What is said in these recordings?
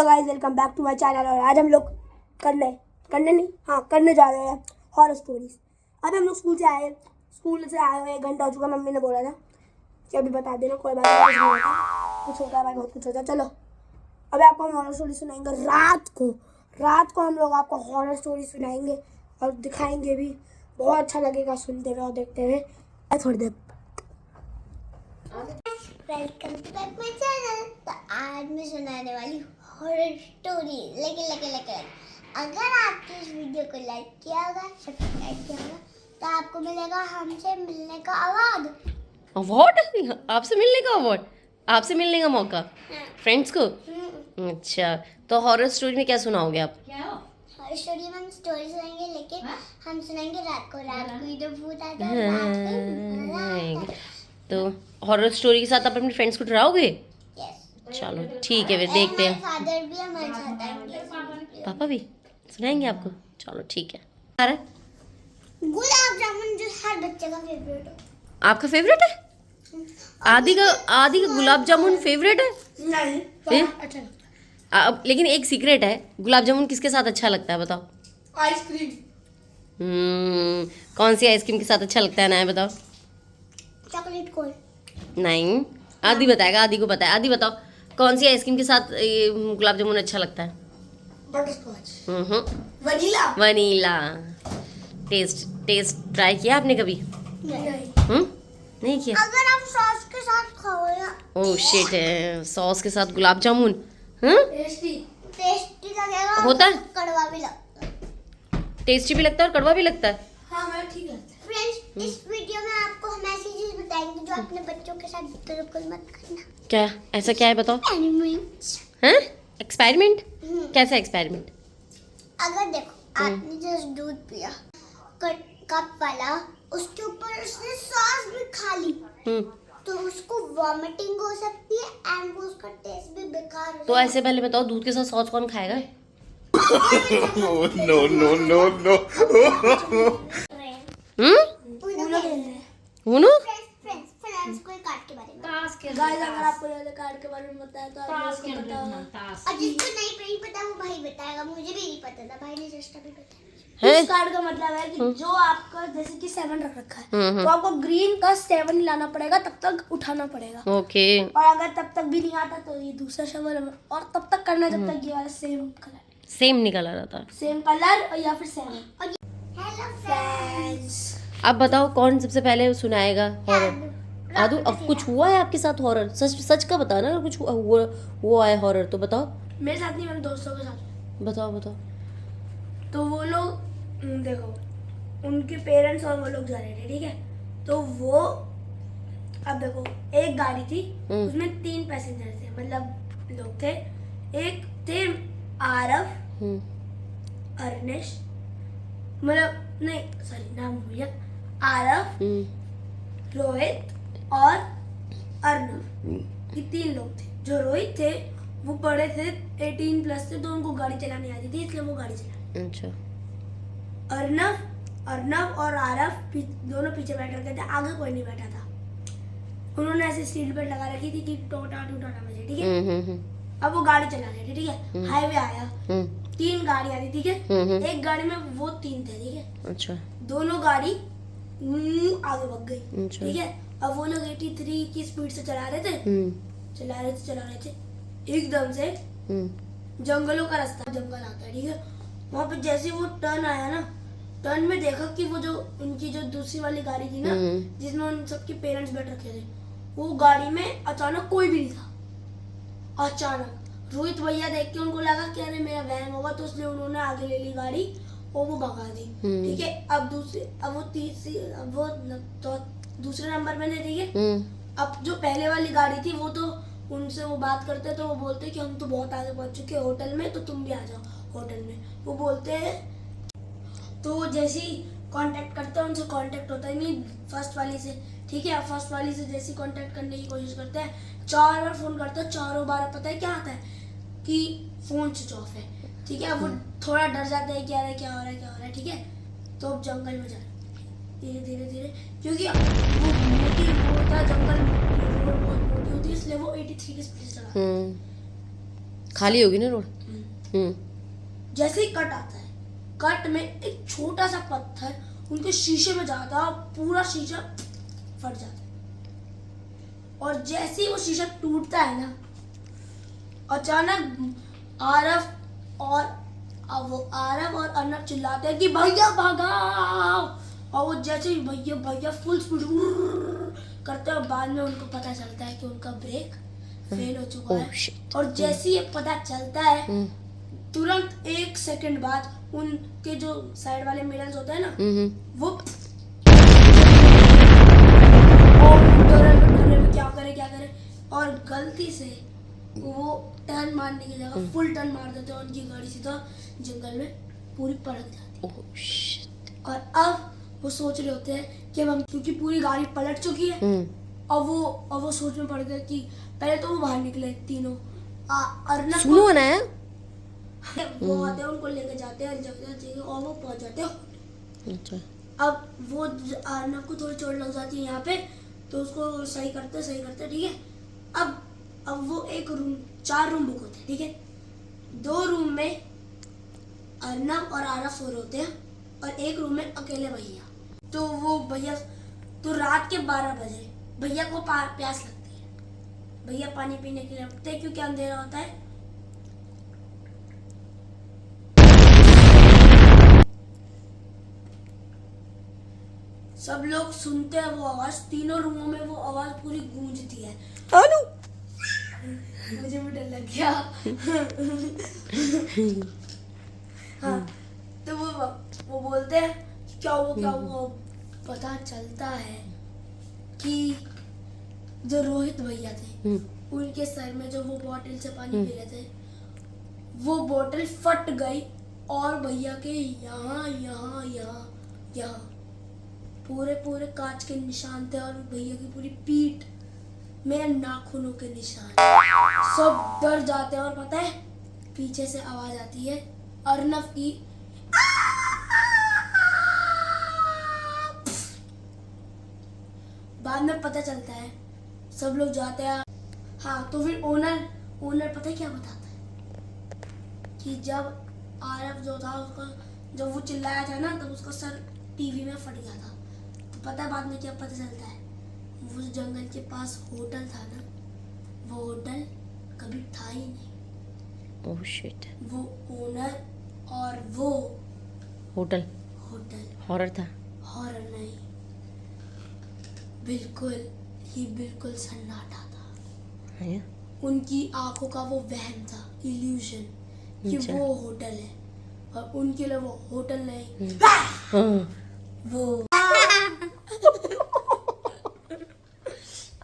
Hello guys, welcome back to my channel. और आज हम लोग करने जा रहे हैं हॉरर स्टोरीज। अभी हम लोग स्कूल से आए हुए 1 घंटा हो चुका। मम्मी ने बोला था कि अभी बता देना, कोई बात नहीं, कुछ होता है भाई, बहुत कुछ होता है। चलो अभी आपको हम हॉरर स्टोरी सुनाएंगे। रात को हम लोग आपको हॉरर स्टोरी सुनाएंगे और दिखाएंगे भी। बहुत अच्छा लगेगा सुनते हुए और देखते हुए। थोड़ी देर welcome to back my channel. तो आज मैं सुनाने वाली हॉरर स्टोरी। लेकिन अगर आपने इस वीडियो को लाइक किया होगा, सब्सक्राइब किया होगा, तो आपको मिलेगा हमसे मिलने का अवार्ड। आपसे मिलने का अवार्ड, आपसे मिलने का मौका फ्रेंड्स को। अच्छा, तो हॉरर स्टोरी में क्या सुनाओगे आप? हॉरर स्टोरी में हम स्टोरी सुनाएंगे, लेकिन हम सुनाएंगे रात को ही तो भूत आता है, रात को मजा आता है। तो हॉरर स्टोरी के साथ आप अपने फ्रेंड्स को डराओगे? Yes. चलो ठीक है, फिर देखते हैं। फादर भी हमारे साथ आएंगे। पापा भी सुनाएंगे आपको? चलो ठीक है। अरे गुलाब जामुन जो हर बच्चे का फेवरेट हो। आपका फेवरेट है? आदि का गुलाब जामुन फेवरेट है? नहीं फिर? अच्छा लेकिन एक सीक्रेट है, गुलाब जामुन किसके साथ अच्छा लगता है बताओ? आइसक्रीम। कौन सी आइसक्रीम के साथ अच्छा लगता है ना, बताओ? चॉकलेट कोई नहीं, आदि बताएगा, आदि को पता है। आदि बताओ, कौन सी आइसक्रीम के साथ ये गुलाब जामुन अच्छा लगता है? Butterscotch. Vanilla. Vanilla. Taste try किया आपने कभी? नहीं। नहीं किया? अगर आप सॉस के साथ खाओ या ओह शिट है, सॉस के साथ गुलाब जामुन टेस्टी लगेगा, होता है? कड़वा भी लगता है। टेस्टी भी लगता है और कड़वा भी लगता है। हाँ मैं ठीक है। फ्रेंड्स, इस वीडियो में आपको हम ऐसी चीज बताएंगे जो अपने बच्चों के साथ बिल्कुल मत करना। क्या? ऐसा क्या है बताओ? एनिमल्स। हैं? एक्सपेरिमेंट? कैसा एक्सपेरिमेंट? अगर देखो आपने जस्ट दूध पिया कप वाला, उसके ऊपर उसने सॉस भी खा ली, तो उसको वॉमिटिंग हो सकती है एंड वो उसका टेस्ट भी बेकार हो तो ऐसे पहले बताओ, दूध के साथ सॉस कौन खाएगा? उनो? फ्रेंड्स को एक कार्ड के बारे में, गाइस अगर आपको ये कार्ड के बारे में पता है तो आप लोगों को बताओ। और जिसको नहीं पता वो भाई बताएगा। मुझे भी नहीं पता था, भाई ने जस्ट अभी बताया। इस कार्ड का मतलब है कि जो आपका जैसे कि 7 रख रखा है, तो आपको ग्रीन का 7 लाना पड़ेगा, तब तक उठाना पड़ेगा। ओके। और अगर तब तक भी नहीं आता तो ये दूसरा शवल, और तब तक करना जब तक ये वाला सेम निकल आ रहा था। सेम कलर और या फिर 7। Hello friends. अब बताओ कौन सबसे पहले सुनाएगा हॉरर? आदू, अब कुछ हुआ है आपके साथ हॉरर? सच का बताना, अगर कुछ हुआ है हॉरर तो बताओ। मेरे साथ नहीं, मेरे दोस्तों के साथ। बताओ। तो वो लोग देखो, उनके पेरेंट्स और वो लोग जा रहे थे, ठीक है? तो वो अब देखो, एक गाड़ी थी, उसमें 3 पैसेंजर थे, मतलब लोग थे। एक थे आरव, अर्निश, मतलब नहीं सॉरी नाम भूल गया, आरव, रोहित और अर्नव। ये 3 लोग थे। जो रोहित थे वो बड़े थे, 18+ थे, तो उनको गाड़ी चलानी आती थी, इसलिए वो गाड़ी चला। अच्छा। अर्नव और आरव दोनों पीछे बैठ रखे थे, आगे कोई नहीं बैठा था। उन्होंने ऐसे सीट बेल्ट लगा रखी थी कि टोटा टूटा ना बजे, ठीक है? अब वो गाड़ी चला रहे थे, ठीक है? हाईवे आया, 3 गाड़ी आ रही, ठीक है? एक गाड़ी में वो 3 थे, ठीक है? अच्छा। दोनों गाड़ी आगे बढ़ गई, अच्छा। ठीक है? अब वो लोग 83 की स्पीड से चला रहे थे। एकदम से जंगलों का रास्ता, जंगल आता है, ठीक है? वहाँ पे जैसे वो टर्न आया ना, टर्न में देखा कि वो जो उनकी जो दूसरी वाली गाड़ी थी ना, जिसमें उन सबके पेरेंट्स बैठ रखे थे, वो गाड़ी में अचानक कोई भी नहीं था। अचानक रोहित भैया देख के उनको लगा कि अरे मेरा वैन होगा, तो इसलिए उन्होंने आगे ले ली गाड़ी और वो भगा दी, ठीक है? अब वो तो दूसरे नंबर में थे, ठीक है? अब जो पहले वाली गाड़ी थी, वो तो उनसे वो बात करते, तो वो बोलते कि हम तो बहुत आगे पहुंच चुके हैं होटल में, तो तुम भी आ जाओ होटल में। वो बोलते हैं, तो वो जैसे ही कांटेक्ट करते हैं, उनसे कांटेक्ट होता ही नहीं फर्स्ट वाली से, ठीक है? फर्स्ट वाली से जैसे कांटेक्ट करने की कोशिश करते हैं, 4 बार फोन करते हैं, चारों बार पता है क्या आता है कि फोन स्विच ऑफ है, ठीक है? वो थोड़ा डर जाते हैं कि अरे क्या हो रहा है, ठीक है? तो अब जंगल में जा रहे धीरे, क्योंकि वो मोटी होता है जंगल, रोड बहुत मोटी होती है, इसलिए वो 83 की स्पीड से चला। खाली होगी ना रोड। जैसे ही कट आता है, कट में एक छोटा सा पत्थर उनके शीशे में जाता है, पूरा शीशा फट जाता है। और जैसे ही वो शीशा टूटता है ना, अचानक आरव और अर्नब चिल्लाते हैं कि भैया भागाओ। और वो जैसे ही भैया फुल स्पीड करते हैं, और बाद में उनको पता चलता है कि उनका ब्रेक फेल हो चुका है। और जैसे ही ये पता चलता है, तुरंत 1 सेकंड बाद उनके जो साइड वाले मिरर्स होते हैं ना, वो डरे में क्या करे, और गलती से वो टर्न मारने की जगह फुल टर्न मार देते हैं, और उनकी गाड़ी सीधा जंगल में पूरी पलट जाती है। और अब वो सोच रहे होते हैं कि हम, क्योंकि पूरी गाड़ी पलट चुकी है, और वो सोच में पड़ गए कि पहले तो वो बाहर निकले तीनों, अर्नब सुनो ना है वो आते हैं, उनको लेके जाते हैं जगह, और वो पहुंच जाते हैं। अच्छा। अब वो अर्नब को थोड़ी चोट लग जाती है यहाँ पे, तो उसको सही करते ठीक है। अब वो 4 रूम बुक होते हैं, ठीक है। 2 रूम में अर्नब और आरव सो रहे होते हैं, और 1 रूम में अकेले भैया। तो वो भैया, तो रात के 12 बजे भैया को प्यास लगती है। भैया पानी पीने के लिए उठते हैं, क्योंकि अंधेरा होता है। सब लोग सुनते हैं वो आवाज, तीनों रूमों में वो आवाज पूरी गूंजती है। आलू मुझे भी डर लग गया। हाँ, तो वो बोलते हैं क्या हुआ। पता चलता है कि जो रोहित भैया थे, उनके सर में जो वो बोतल से पानी पी रहे थे, वो बोतल फट गई, और भैया के यहाँ पूरे कांच के निशान थे, और भैया की पूरी पीठ में नाखूनों के निशान। सब डर जाते हैं, और पता है पीछे से आवाज आती है अर्नब की। बाद में पता चलता है, सब लोग जाते हैं। हाँ, तो फिर ओनर पता है क्या बताता है कि जब आरव जो था, उसका जब वो चिल्लाया था ना, तब उसका सर टीवी में फट गया था। तो पता है बाद में क्या पता चलता है, वो जंगल के पास होटल था ना, वो होटल कभी था ही नहीं। Oh shit. वो ओनर और वो होटल हॉरर था। हॉरर नहीं, बिल्कुल सन्नाटा था। है? उनकी आंखों का वो वहम था, इल्यूजन, कि अच्छा। वो होटल है, और उनके लिए वो होटल नहीं। हाँ। वो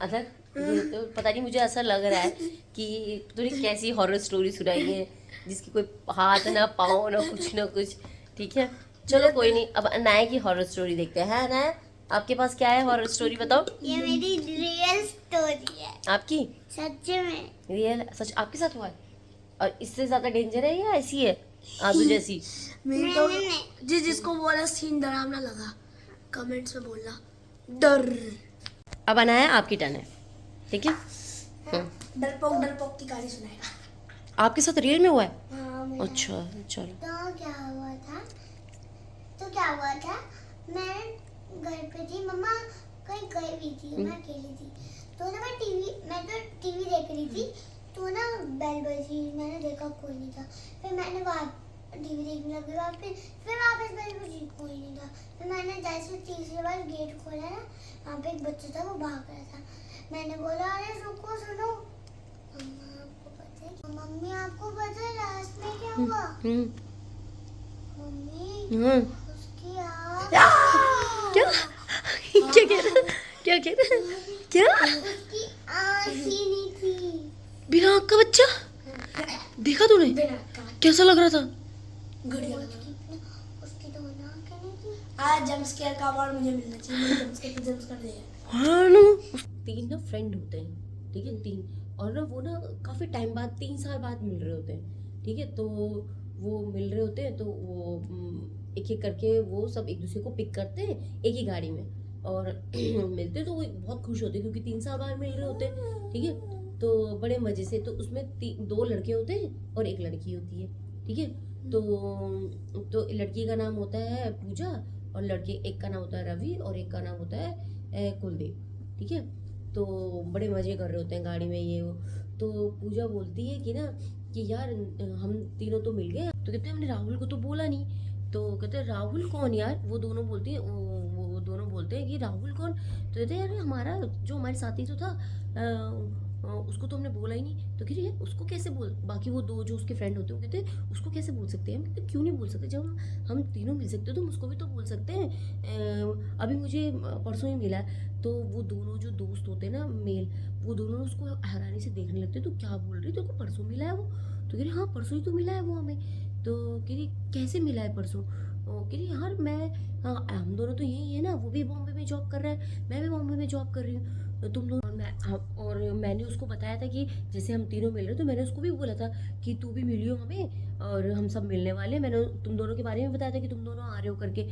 अदर ये तो पता नहीं, मुझे ऐसा लग रहा है कि तूने कैसी हॉरर स्टोरी सुनाई है जिसकी कोई हाथ ना पाँव ना कुछ। ठीक है, चलो कोई नहीं। अब अनाया की हॉरर स्टोरी देखते हैं। है अनाया, आपके पास क्या है हॉरर स्टोरी, बताओ। ये मेरी रियल स्टोरी है, आपकी सच में। रियल सच आपके साथ हुआ है? और इससे ज्यादा डेंजर है या ऐसी है आदू जैसी? मेरी तो जिसको बोला सीन डरावना लगा, कमेंट्स में बोलना डर। अब अनाया आपकी टर्न है, ठीक है। डरपोक की कहानी सुनाएगा। आपके साथ रियल में हुआ है? हाँ, अच्छा चलो। तो क्या हुआ था, मैं घर पे थी, मम्मा कहीं गई हुई थी, मैं अकेली थी। तो ना मैं तो टीवी देख रही थी, तो ना बेल बजी, मैंने देखा कोई नहीं था। फिर मैंने टीवी देखने लगी, फिर वापस बेल बजी, कोई नहीं था। फिर मैंने जैसे तीसरी बार गेट खोला ना, वहाँ पे एक बच्चा था, वो भाग रहा था। मैंने बोला अरे रुको, सुनो। मम्मी आपको पता है लास्ट में क्या हुआ? मम्मी उसकी आँख क्या क्या उसकी आँख ही नहीं थी। बिना आँख का बच्चा देखा तूने? कैसा लग रहा था? घड़िया उसकी तो आँखें नहीं थी। आज जंप स्केयर का अवार्ड मुझे मिलना चाहिए, जंप स्केयर पे जंप कर दिया। हाँ ना, 3 ना फ्रेंड होते हैं, ठीक है, 3। और ना वो ना काफी टाइम बाद, 3 साल बाद मिल रहे होते हैं, ठीक है। तो वो मिल रहे होते हैं, तो वो एक एक करके वो सब एक दूसरे को पिक करते हैं एक ही गाड़ी में, और मिलते हैं। तो वो बहुत खुश होते हैं क्योंकि 3 साल बाद मिल रहे होते हैं, ठीक है। तो बड़े मजे से, तो उसमें 2 लड़के होते हैं और 1 लड़की होती है, ठीक है। तो लड़की का नाम होता है पूजा, और लड़के एक का नाम होता है रवि, और एक का नाम होता है कुलदीप, ठीक है। तो बड़े मजे कर रहे होते हैं गाड़ी में ये वो। तो पूजा बोलती है कि ना कि यार हम तीनों तो मिल गए, तो कहते हैं हमने राहुल को तो बोला नहीं। तो कहते हैं राहुल कौन यार? वो दोनों बोलते हैं, वो दोनों बोलते हैं कि राहुल कौन? तो कहते हैं यार हमारा जो हमारे साथी तो था, उसको तो हमने बोला ही नहीं। तो कह रही है उसको कैसे बोल, बाकी वो 2 जो उसके फ्रेंड होते हैं वो कहते हैं उसको कैसे बोल सकते हैं? हम कहते क्यों नहीं बोल सकते, जब हम तीनों मिल सकते हो तो उसको भी तो बोल सकते हैं। अभी मुझे परसों ही मिला है। तो वो दोनों जो दोस्त होते हैं ना मेल, वो दोनों उसको हैरानी से देखने लगते हैं, तो क्या बोल रही, तो परसों मिला है वो? तो कह रही हाँ परसों ही तो मिला है वो हमें। तो कह रही कैसे मिला है परसों? कह रही यार मैं, हाँ हम दोनों तो यही है ना, वो भी बॉम्बे में जॉब कर रहा है, मैं भी बॉम्बे में जॉब कर रही हूँ, तुम दोनों और मैंने उसको बताया था कि जैसे हम तीनों मिल रहे, तो मैंने उसको भी बोला था कि तू भी मिलियो हमें और हम सब मिलने वाले हैं। मैंने तुम दोनों के बारे में बताया था कि तुम दोनों आ रहे हो करके।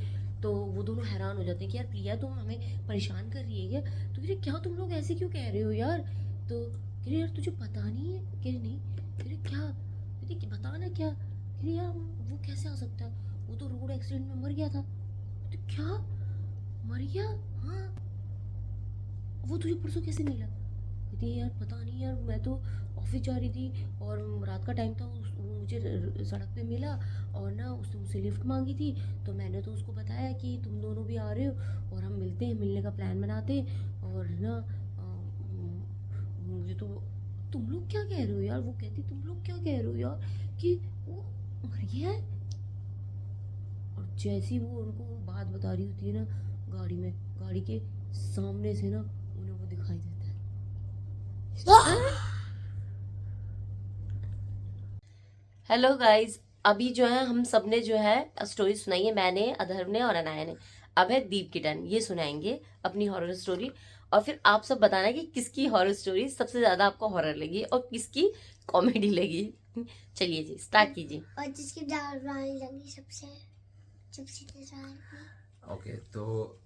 तो वो दोनों हैरान हो जाते हैं कि यार प्रिया तुम हमें परेशान कर रही है क्या? तो कह रही क्या तुम लोग ऐसे क्यों कह रहे हो यार? तो कह रही यार तुझे पता नहीं है? कह रही नहीं। कह रही क्या? कह रही बता ना क्या? कह रही यार वो कैसे आ सकता है, वो तो रोड एक्सीडेंट में मर गया था। तो क्या मर गया? हाँ वो तुझे परसों कैसे मिला? कहती है यार पता नहीं यार, मैं तो ऑफिस जा रही थी और रात का टाइम था, वो मुझे सड़क पे मिला और ना उसने मुझसे लिफ्ट मांगी थी। तो मैंने तो उसको बताया कि तुम दोनों भी आ रहे हो और हम मिलते हैं, मिलने का प्लान बनाते हैं। और ना मुझे तो, तुम लोग क्या कह रहे हो यार? वो कहती तुम लोग क्या कह रहे हो यार कि वो मर गया है? और जैसी वो उनको बात बता रही होती है ना, गाड़ी में, गाड़ी के सामने से ना उन्हें वो दिखाई देता है। हेलो गाइस, अभी जो है हम सब ने जो है स्टोरी सुनाई है, मैंने, अधर्व ने और अनाया ने। अब है दीप की टर्न, ये सुनाएंगे अपनी हॉरर स्टोरी। और फिर आप सब बताना कि किसकी हॉरर स्टोरी सबसे ज्यादा आपको हॉरर लगी और किसकी कॉमेडी लगी। चलिए जी स्टार्ट कीजिए। और जिसकी डरावनी लगी सबसे, सबसे डरावनी। ओके, तो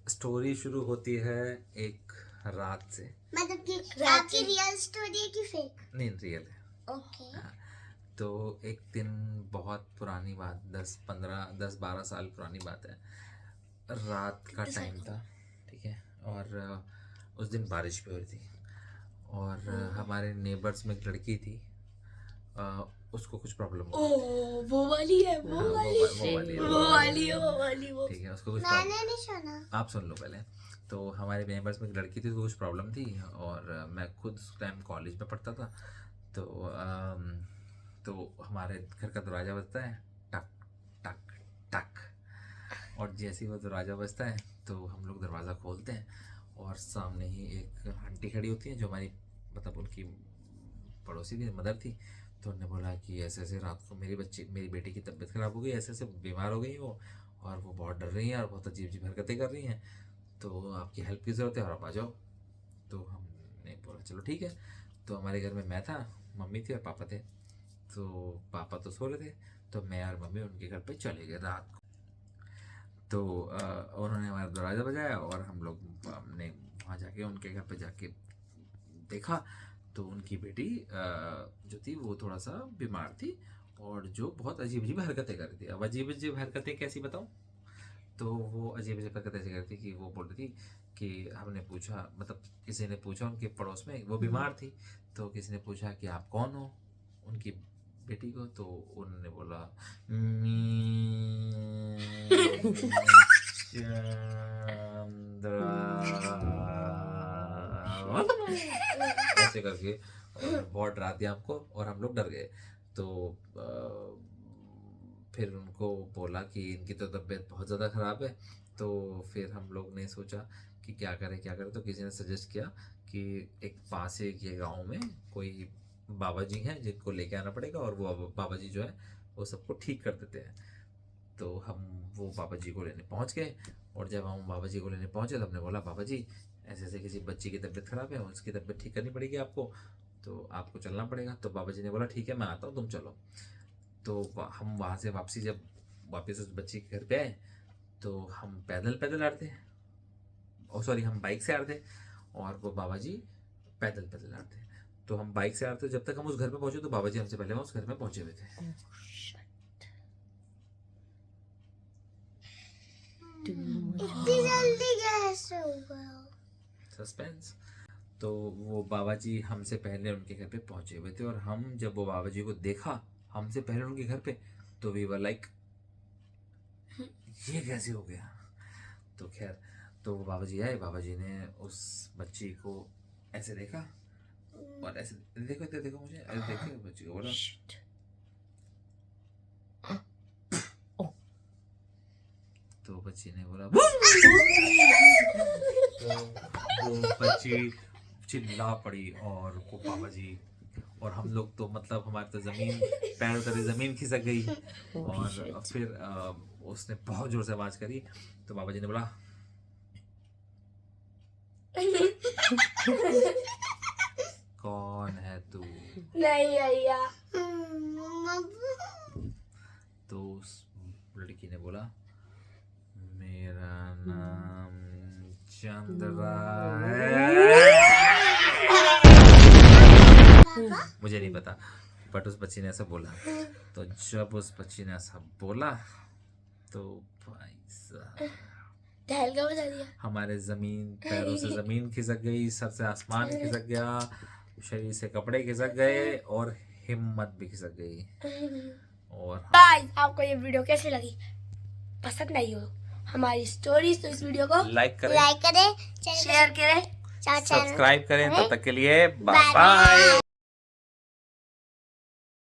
स्टोरी शुरू होती है एक रात से। मतलब कि आपकी रियल स्टोरी है कि फेक? नहीं, रियल है। ओके। हाँ, तो एक दिन, बहुत पुरानी बात, 10-12 साल पुरानी बात है। रात का टाइम था, ठीक है। और उस दिन बारिश भी हो रही थी। और हमारे नेबर्स में एक लड़की थी, उसको कुछ प्रॉब्लम हो गई। वो वाली है, वो हाँ, वाली वो वाली वो। ठीक है, उसको कुछ मैंने नहीं सुना। आप सुन लो पहले। तो हमारे नेबर्स में एक लड़की थी, तो कुछ प्रॉब्लम थी, और मैं खुद उस टाइम कॉलेज में पढ़ता था। तो हमारे घर का दरवाज़ा बजता है, टक टक टक। और जैसे ही वो दरवाज़ा बजता है तो हम लोग दरवाज़ा खोलते हैं, और सामने ही एक आंटी खड़ी होती है, जो हमारी, मतलब उनकी पड़ोसी थी, मदर थी। तो उन्होंने बोला कि ऐसे ऐसे रात को मेरी बेटी की तबीयत ख़राब हो गई, ऐसे ऐसे बीमार हो गई वो, और वो बहुत डर रही हैं और बहुत अजीब अजीब हरकतें कर रही हैं, तो आपकी हेल्प की ज़रूरत है और आप आ जाओ। तो हमने बोला चलो ठीक है। तो हमारे घर में मैं था, मम्मी थी और पापा थे। तो पापा तो सो रहे थे, तो मैं और मम्मी उनके घर पे चले गए रात को। तो उन्होंने हमारा दरवाज़ा बजाया और हम लोग, हमने वहाँ जाके उनके घर पे जाके देखा, तो उनकी बेटी जो थी वो थोड़ा सा बीमार थी, और जो बहुत अजीब अजीब हरकतें कर रही थी। अब अजीब अजीब हरकतें कैसी बताऊँ? तो वो अजीब अजीब हरकतें ऐसी कर रही थी कि वो बोल रही थी कि हमने पूछा, मतलब किसी ने पूछा उनके पड़ोस में, वो बीमार थी, तो किसी ने पूछा कि आप कौन हो, उनकी बेटी को। तो उन्होंने बोला ऐसे करके, और बहुत डरा दिया हमको और हम लोग डर गए। तो फिर उनको बोला कि इनकी तो तबीयत बहुत ज़्यादा ख़राब है। तो फिर हम लोग ने सोचा कि क्या करें क्या करें। तो किसी ने सजेस्ट किया कि एक पास ही के गांव में कोई बाबा जी हैं जिनको लेके आना पड़ेगा, और वो बाबा जी जो है वो सबको ठीक कर देते हैं। तो हम वो बाबा जी को लेने पहुंच गए, और जब हम बाबा जी को लेने पहुंचे तो हमने बोला बाबा जी ऐसे ऐसे किसी बच्ची की तबीयत ख़राब है, उसकी तबीयत ठीक करनी पड़ेगी आपको, तो आपको चलना पड़ेगा। तो बाबा जी ने बोला ठीक है मैं आता हूँ, तुम चलो। तो हम वहाँ से जब वापस उस बच्ची के घर पे आए, तो हम पैदल पैदल आ रहे थे, और सॉरी हम बाइक से आ रहे थे, और वो बाबा जी पैदल पैदल आ रहे थे। तो हम बाइक से आ रहे थे, जब तक हम उस घर पे पहुंचे तो बाबा जी हमसे पहले उस घर में पहुंचे हुए थे। इतनी जल्दी कैसे हो गया? सस्पेंस। तो वो बाबा जी हमसे पहले उनके घर पे पहुंचे हुए थे, और हम जब वो बाबा जी को देखा हमसे पहले उनके घर पे, तो वी वर लाइक ये कैसे हो गया। तो खैर, तो वो बाबा जी आए, बाबा जी ने उस बच्ची को ऐसे देखा और ऐसे देखो, इधर देखो मुझे, ऐसे देखो बच्ची को, बोला तो बच्ची ने बोला तो वो बच्ची चिल्ला पड़ी, और वो बाबा जी और हम लोग तो मतलब हमारे तो जमीन पैरों तले जमीन खिसक गई। और फिर उसने बहुत जोर से आवाज करी, तो बाबा जी ने बोला कौन है तू। नहीं भैया। तो उस लड़की ने बोला मेरा नाम चंद्रा है। मुझे नहीं पता, बट उस बच्ची ने ऐसा बोला। तो जब उस बच्ची ने ऐसा बोला तो भाई साहब तहलका बजा दिया। हमारे जमीन पैरों से जमीन खिसक गई, सर से आसमान खिसक गया, शरीर से कपड़े खिसक गए, और हिम्मत भी खिसक गई। और गाइस, आपको ये वीडियो कैसी लगी? पसंद नहीं हो हमारी स्टोरीज तो इस वीडियो को लाइक करें, लाइक करें, शेयर करें, चैनल सब्सक्राइब करें। तब तक के लिए बाय बाय।